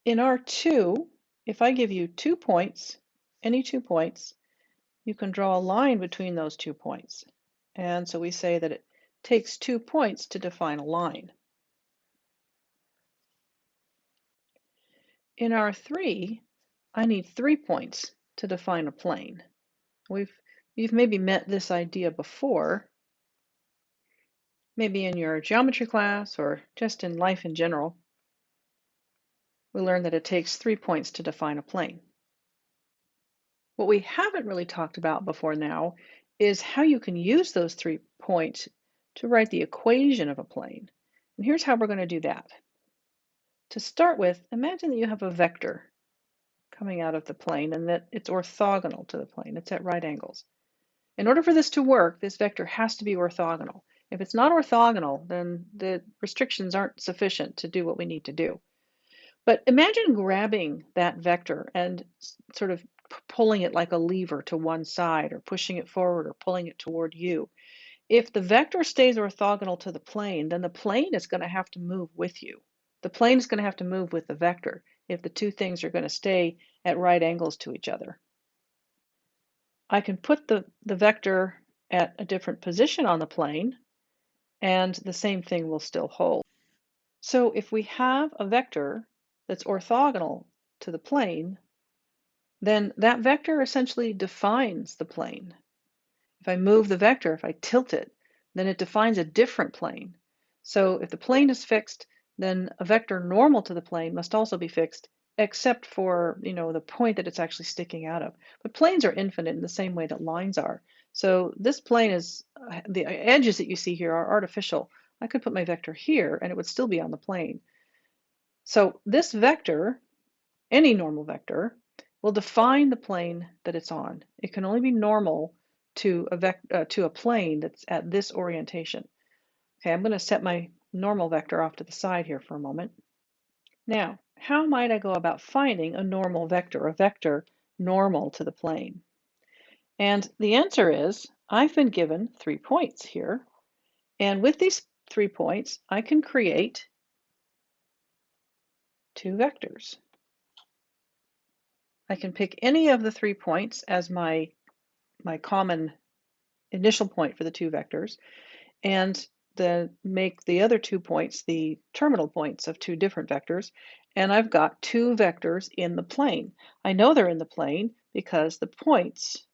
In R2, if I give you 2 points, any 2 points, you can draw a line between those 2 points. And so we say that it takes 2 points to define a line. In R3, I need 3 points to define a plane. You've maybe met this idea before, maybe in your geometry class or just in life in general. We learned that it takes 3 points to define a plane. What we haven't really talked about before now is how you can use those 3 points to write the equation of a plane. And here's how we're going to do that. To start with, imagine that you have a vector coming out of the plane and that it's orthogonal to the plane. It's at right angles. In order for this to work, this vector has to be orthogonal. If it's not orthogonal, then the restrictions aren't sufficient to do what we need to do. But imagine grabbing that vector and sort of pulling it like a lever to one side, or pushing it forward or pulling it toward you. If the vector stays orthogonal to the plane, then the plane is going to have to move with you. The plane is going to have to move with the vector if the two things are going to stay at right angles to each other. I can put the vector at a different position on the plane, and the same thing will still hold. So if we have a vector that's orthogonal to the plane, then that vector essentially defines the plane. If I move the vector, if I tilt it, then it defines a different plane. So if the plane is fixed, then a vector normal to the plane must also be fixed, except for, the point that it's actually sticking out of. But planes are infinite in the same way that lines are. So this plane is, the edges that you see here are artificial. I could put my vector here and it would still be on the plane. So this vector, any normal vector, will define the plane that it's on. It can only be normal to a plane that's at this orientation. Okay, I'm going to set my normal vector off to the side here for a moment. Now, how might I go about finding a normal vector, a vector normal to the plane? And the answer is, I've been given 3 points here. And with these 3 points, I can create 2 vectors. I can pick any of the 3 points as my common initial point for the 2 vectors, and then make the other 2 points the terminal points of 2 different vectors, and I've got 2 vectors in the plane. I know they're in the plane because the points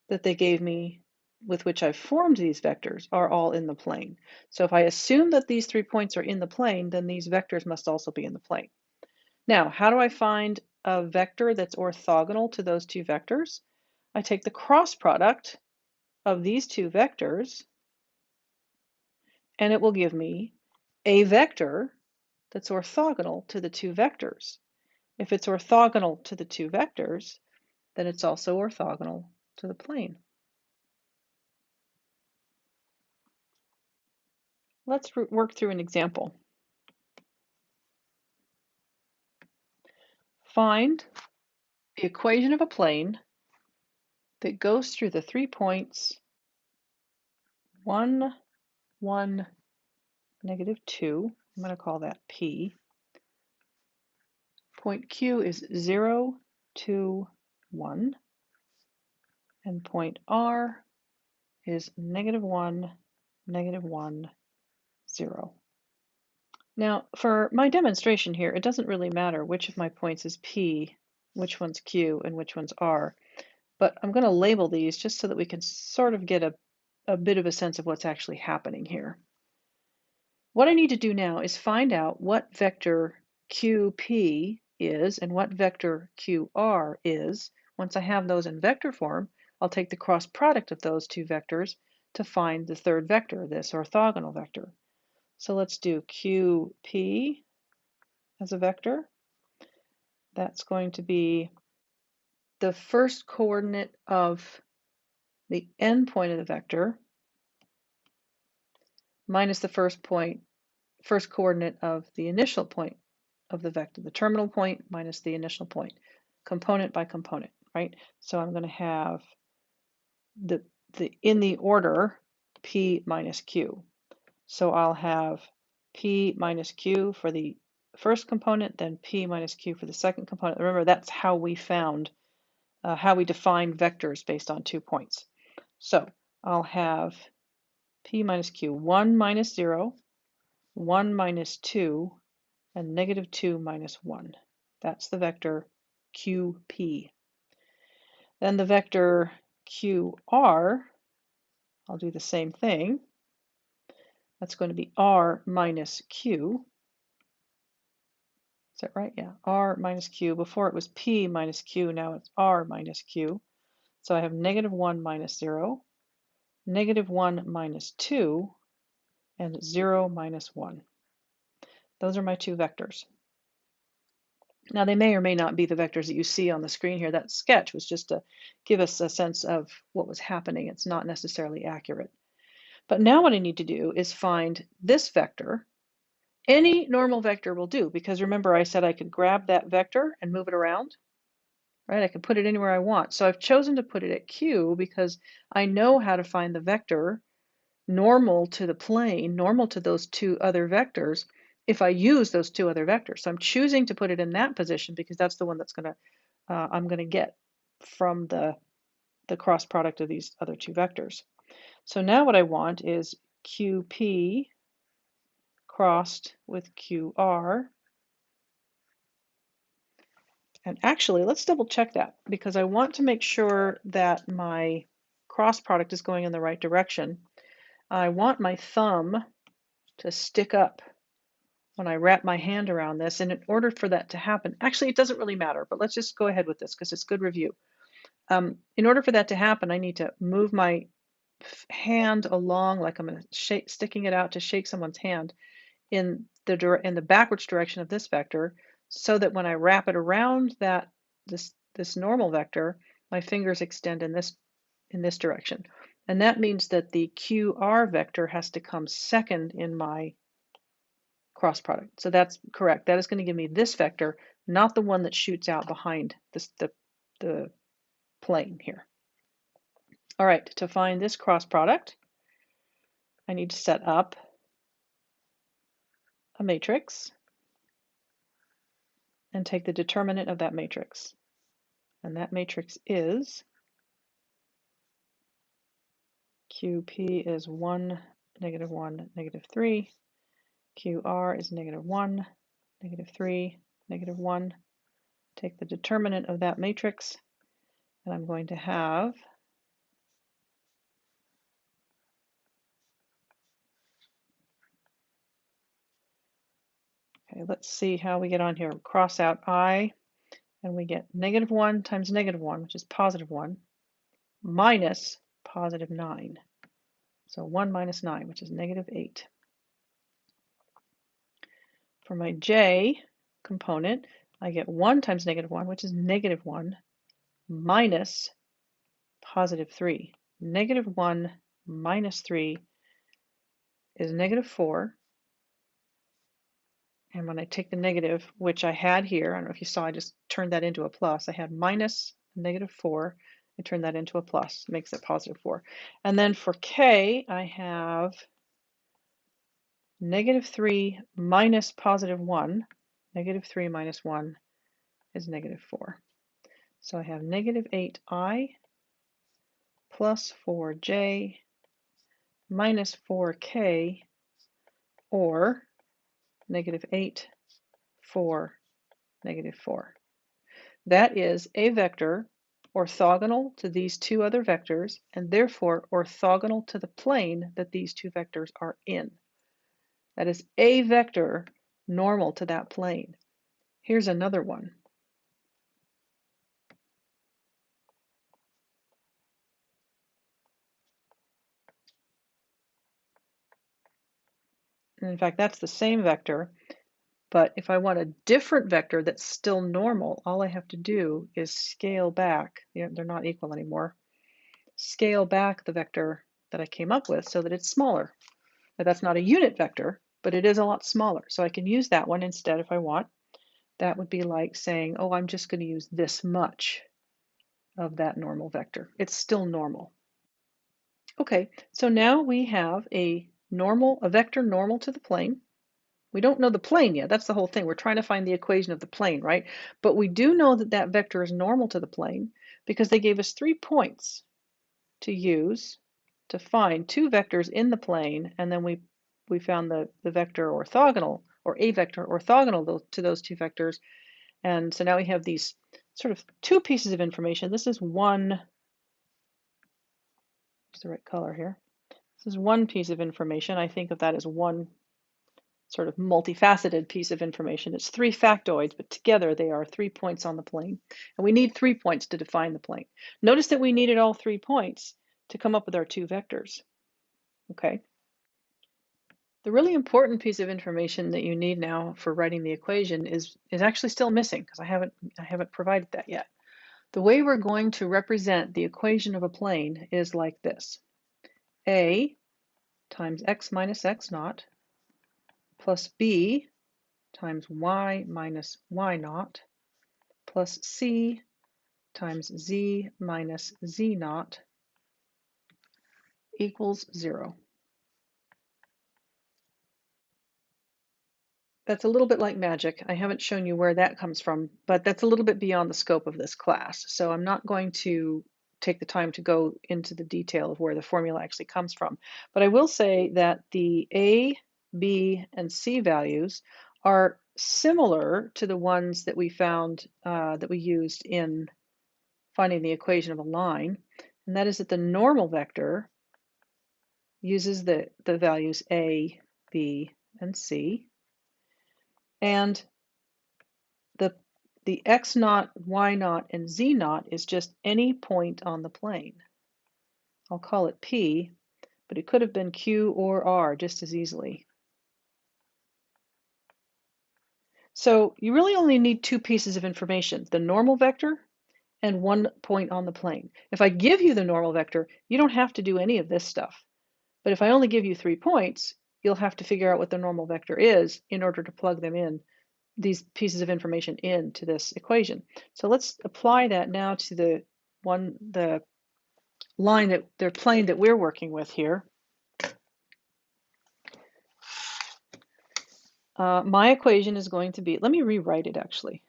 that they gave me with which I've formed these vectors are all in the plane. So if I assume that these 3 points are in the plane, then these vectors must also be in the plane. Now, how do I find a vector that's orthogonal to those 2 vectors? I take the cross product of these 2 vectors, and it will give me a vector that's orthogonal to the 2 vectors. If it's orthogonal to the 2 vectors, then it's also orthogonal to the plane. Let's work through an example. Find the equation of a plane that goes through the 3 points 1, 1, -2. I'm going to call that P. Point Q is 0, 2, 1. And point R is -1, -1, 0. Now, for my demonstration here, it doesn't really matter which of my points is P, which one's Q, and which one's R. But I'm going to label these just so that we can sort of get a bit of a sense of what's actually happening here. What I need to do now is find out what vector QP is and what vector QR is. Once I have those in vector form, I'll take the cross product of those 2 vectors to find the third vector, this orthogonal vector. So let's do QP as a vector. That's going to be the first coordinate of the end point of the vector minus the first coordinate of the initial point of the vector, the terminal point minus the initial point, component by component, right? So I'm going to have the in the order P minus Q. So I'll have P minus Q for the first component, then p minus q for the second component. Remember, that's how we found, how we define vectors based on 2 points. So I'll have p minus q, 1 minus 0, 1 minus 2, and negative 2 minus 1. That's the vector qp. Then the vector qr, I'll do the same thing. That's going to be r minus q. Is that right? Yeah, r minus q. Before it was p minus q, now it's r minus q. So I have negative 1 minus 0, negative 1 minus 2, and 0 minus 1. Those are my two vectors. Now they may or may not be the vectors that you see on the screen here. That sketch was just to give us a sense of what was happening. It's not necessarily accurate. But now what I need to do is find this vector. Any normal vector will do, because remember I said I could grab that vector and move it around, right? I can put it anywhere I want. So I've chosen to put it at Q because I know how to find the vector normal to the plane, normal to those two other vectors, if I use those two other vectors. So I'm choosing to put it in that position because that's the one that's I'm gonna get from the cross product of these other two vectors. So now what I want is QP crossed with QR. And actually, let's double check that because I want to make sure that my cross product is going in the right direction. I want my thumb to stick up when I wrap my hand around this. And in order for that to happen, actually, it doesn't really matter, but let's just go ahead with this because it's good review. In order for that to happen, I need to move my hand along like I'm sticking it out to shake someone's hand in the backwards direction of this vector, so that when I wrap it around this normal vector, my fingers extend in this direction. And that means that the QR vector has to come second in my cross product. So that's correct. That is going to give me this vector, not the one that shoots out behind the plane here. All right, to find this cross product, I need to set up a matrix and take the determinant of that matrix. And that matrix is QP is 1, negative 1, negative 3. QR is negative 1, negative 3, negative 1. Take the determinant of that matrix, and I'm going to have okay, let's see how we get on here. Cross out I, and we get negative 1 times negative 1, which is positive 1, minus positive 9. So 1 minus 9, which is negative 8. For my J component, I get 1 times negative 1, which is negative 1, minus positive 3. Negative 1 minus 3 is negative 4. And when I take the negative, which I had here, I don't know if you saw, I just turned that into a plus. I had minus negative 4. I turned that into a plus, makes it positive 4. And then for K, I have negative 3 minus positive 1. Negative 3 minus 1 is negative 4. So I have negative 8I plus 4J minus 4K, or negative 8, 4, negative 4. That is a vector orthogonal to these two other vectors, and therefore orthogonal to the plane that these two vectors are in. That is a vector normal to that plane. Here's another one. And in fact, that's the same vector, but if I want a different vector that's still normal, all I have to do is scale back. They're not equal anymore. Scale back the vector that I came up with so that it's smaller. Now, that's not a unit vector, but it is a lot smaller. So I can use that one instead if I want. That would be like saying, oh, I'm just going to use this much of that normal vector. It's still normal. Okay, so now we have a vector normal to the plane. We don't know the plane yet. That's the whole thing. We're trying to find the equation of the plane, right? But we do know that that vector is normal to the plane because they gave us 3 points to use to find two vectors in the plane, and then we found the vector orthogonal, or a vector orthogonal to those two vectors. And so now we have these sort of two pieces of information. This is one, what's the right color here? This is one piece of information. I think of that as one sort of multifaceted piece of information. It's 3 factoids, but together they are 3 points on the plane. And we need 3 points to define the plane. Notice that we needed all 3 points to come up with our two vectors. Okay. The really important piece of information that you need now for writing the equation is actually still missing because I haven't provided that yet. The way we're going to represent the equation of a plane is like this. A times x minus x naught plus b times y minus y naught plus c times z minus z naught equals 0. That's a little bit like magic. I haven't shown you where that comes from, but that's a little bit beyond the scope of this class. So I'm not going to take the time to go into the detail of where the formula actually comes from. But I will say that the A, B, and C values are similar to the ones that we found that we used in finding the equation of a line. And that is that the normal vector uses the values A, B, and C. And the x naught, y naught, and z naught is just any point on the plane. I'll call it P, but it could have been Q or R just as easily. So you really only need two pieces of information, the normal vector and one point on the plane. If I give you the normal vector, you don't have to do any of this stuff. But if I only give you 3 points, you'll have to figure out what the normal vector is in order to plug them in, these pieces of information into this equation. So let's apply that now to the line that the plane that we're working with here. My equation is going to be, let me rewrite it actually.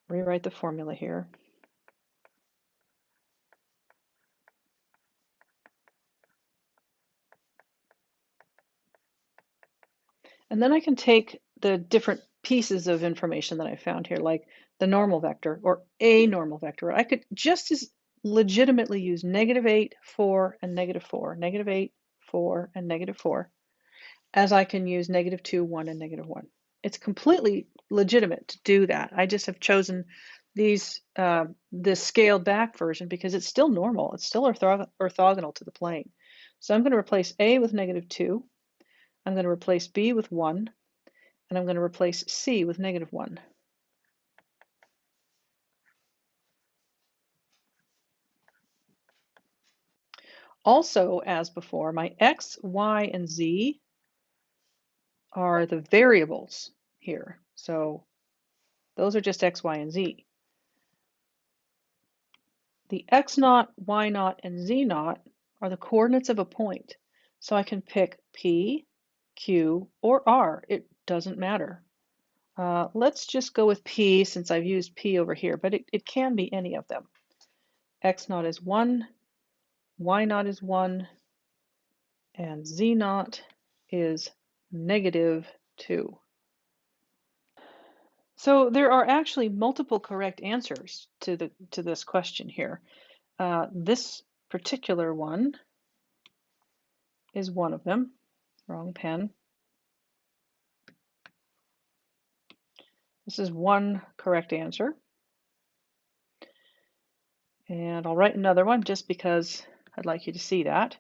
Rewrite the formula here. And then I can take the different pieces of information that I found here, like the normal vector or a normal vector. I could just as legitimately use -8, 4, and -4, -8, 4, and -4, as I can use -2, 1, and -1. It's completely legitimate to do that. I just have chosen this scaled back version because it's still normal. It's still orthogonal to the plane. So I'm going to replace a with -2. I'm going to replace b with 1, and I'm going to replace c with -1. Also, as before, my x, y, and z are the variables here. So those are just x, y, and z. The x naught, y naught, and z naught are the coordinates of a point. So I can pick P, Q, or R. It doesn't matter. Let's just go with P since I've used P over here, but it can be any of them. X naught is 1, Y naught is 1, and Z naught is -2. So there are actually multiple correct answers to this question here. This particular one is one of them. Wrong pen. This is one correct answer. And I'll write another one just because I'd like you to see that.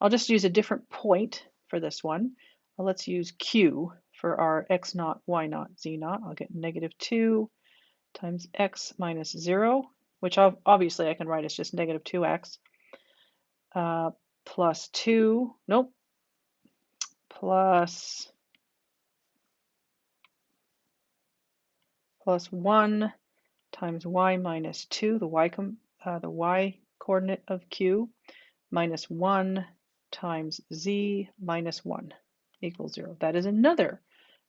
I'll just use a different point for this one. Let's use Q for our x naught, y naught, z naught. I'll get -2 times x minus 0, which obviously I can write as just -2x, plus 2, nope, plus 1 times y minus 2, the y coordinate of q, minus 1 times z minus 1 equals 0. That is another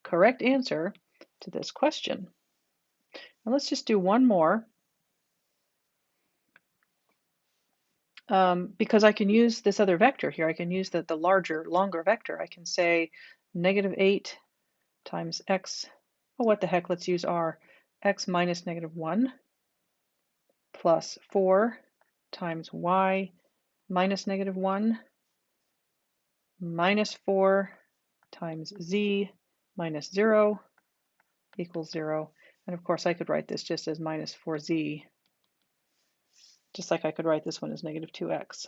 correct answer to this question. Now let's just do one more. Because I can use this other vector here. I can use the larger, longer vector. I can say -8 times x, oh, what the heck, let's use r, x minus -1 plus 4 times y minus -1 minus 4 times z minus 0 equals 0. And of course I could write this just as minus 4z, just like I could write this one as -2x.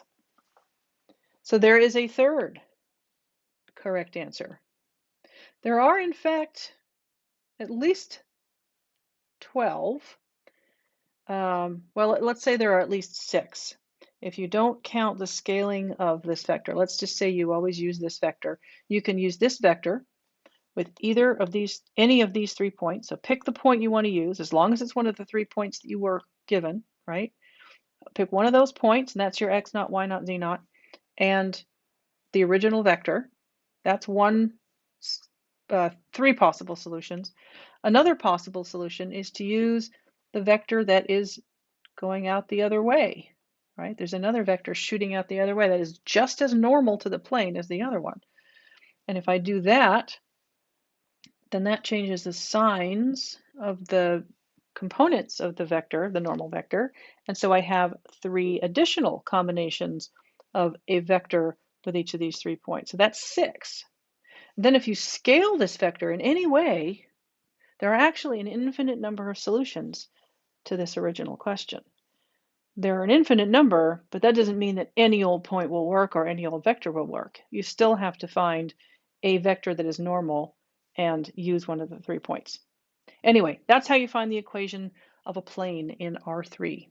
So there is a third correct answer. There are, in fact, at least 12. Well, let's say there are at least 6. If you don't count the scaling of this vector, let's just say you always use this vector. You can use this vector with either of these, any of these 3 points. So pick the point you want to use, as long as it's one of the 3 points that you were given, right? Pick one of those points, and that's your x naught, y naught, z naught, and the original vector. That's one, 3 possible solutions. Another possible solution is to use the vector that is going out the other way, right? There's another vector shooting out the other way that is just as normal to the plane as the other one. And if I do that, then that changes the signs of the components of the vector, the normal vector. And so I have 3 additional combinations of a vector with each of these 3 points. So that's 6. Then if you scale this vector in any way, there are actually an infinite number of solutions to this original question. There are an infinite number, but that doesn't mean that any old point will work or any old vector will work. You still have to find a vector that is normal and use one of the 3 points. Anyway, that's how you find the equation of a plane in R3.